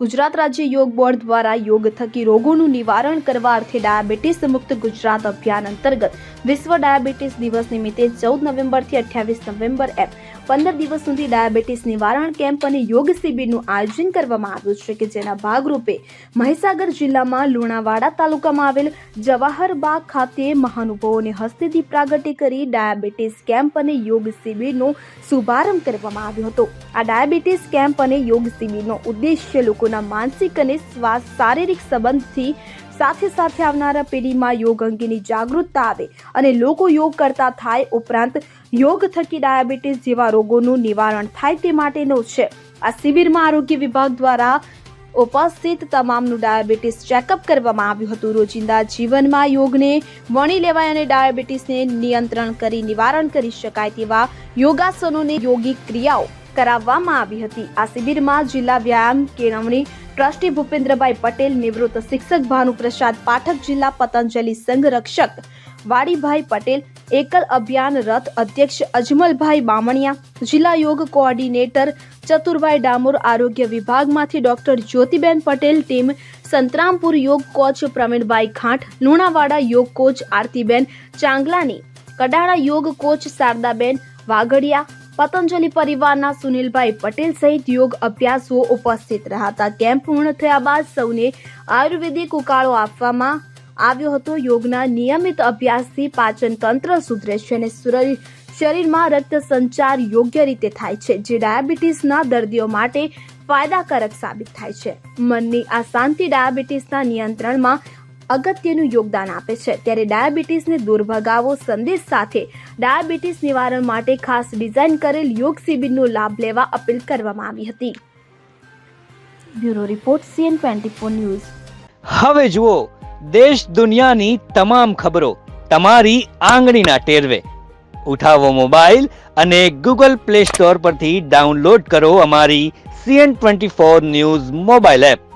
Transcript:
ગુજરાત રાજ્ય યોગ બોર્ડ દ્વારા યોગ થકી રોગોનું નિવારણ કરવા અર્થે ડાયાબિટીસ મુક્ત ગુજરાત અભિયાન અંતર્ગત વિશ્વ ડાયાબિટીસ દિવસ નિમિત્તે 14 નવેમ્બરથી 28 નવેમ્બર એમ 15 દિવસ સુધી ડાયાબિટીસ નિવારણ કેમ્પ અને યોગ શિબિરનું આયોજન કરવામાં આવ્યું છે કે જેના ભાગરૂપે મહીસાગર જિલ્લામાં લુણાવાડા તાલુકામાં આવેલ જવાહર બાગ ખાતે મહાનુભાવોને હસ્તેથી પ્રાગટ્ય કરી ડાયાબિટીસ કેમ્પ અને યોગ શિબિરનો શુભારંભ કરવામાં આવ્યો હતો। આ ડાયાબિટીસ કેમ્પ અને યોગ શિબિરનો ઉદ્દેશ્ય લોકોના માનસિક અને શારીરિક સંબંધથી સાથે આવનારા પેઢીમાં યોગ અંગેની જાગૃતતા આવે અને લોકો યોગ કરતા થાય, ઉપરાંત યોગ થકી ડાયાબિટીસ જેવા રોગોનું નિવારણ થાય તે માટેનો છે। આ શિબિરમાં આરોગ્ય વિભાગ દ્વારા ઉપસ્થિત તમામનું ડાયાબિટીસ ચેકઅપ કરવામાં આવ્યું હતું। રોજિંદા જીવનમાં યોગને વણી લેવાય અને ડાયાબિટીસને નિયંત્રણ કરી નિવારણ કરી શકાય તેવા યોગાસનોને યોગિક ક્રિયાઓ કરાવવામાં આવી હતી। આ શિબિરમાં જિલ્લા વ્યાયામ કેળવણી ટ્રસ્ટી ભૂપેન્દ્રભાઈ પટેલ, નિવૃત્ત શિક્ષક ભાનુપ્રસાદ પાઠક, જિલ્લા પતંજલિ સંઘ રક્ષક વાડીભાઈ પટેલ, એકલ અભિયાન રથ અધ્યક્ષ અજમલભાઈ બામણિયા, જિલ્લા યોગ કોઓર્ડિનેટર ચતુરભાઈ ડામોર, આરોગ્ય વિભાગમાંથી ડોક્ટર જ્યોતિબેન પટેલ, ટીમ સંતરામપુર યોગ કોચ પ્રવીણભાઈ ખાંટ, લુણાવાડા યોગ કોચ આરતીબેન ચાંગલાની, કડાણા યોગ કોચ શારદાબેન વાઘડિયા, પતંજલિ પરિવારના સુનિલભાઈ પટેલ સહિત યોગ અભ્યાસુઓ ઉપસ્થિત રહ્યા હતા। કેમ્પ પૂર્ણ થયા બાદ સૌને આયુર્વેદિક ઉકાળો આપવામાં આવ્યો હતો। યોગના નિયમિત અભ્યાસથી પાચન તંત્ર સુધરે છે અને શરીરમાં રક્ત સંચાર યોગ્ય રીતે થાય છે, જે ડાયાબિટીસના દર્દીઓ માટે ફાયદાકારક સાબિત થાય છે। મનની આ શાંતિ ડાયાબિટીસના નિયંત્રણમાં અગત્યનું યોગદાન આપે છે। ત્યારે ડાયાબિટીસને દૂર ભગાવો સંદેશ સાથે ડાયાબિટીસ નિવારણ માટે ખાસ ડિઝાઇન કરેલ યોગ શિબિરનો લાભ લેવા અપીલ કરવામાં આવી હતી। Bureau report CN24 news. હવે જુઓ દેશ દુનિયાની તમામ ખબરો તમારી આંગળીના ટેરવે। ઉઠાવો મોબાઈલ અને Google Play Store પરથી ડાઉનલોડ કરો અમારી CN24 ન્યૂઝ મોબાઈલ એપ।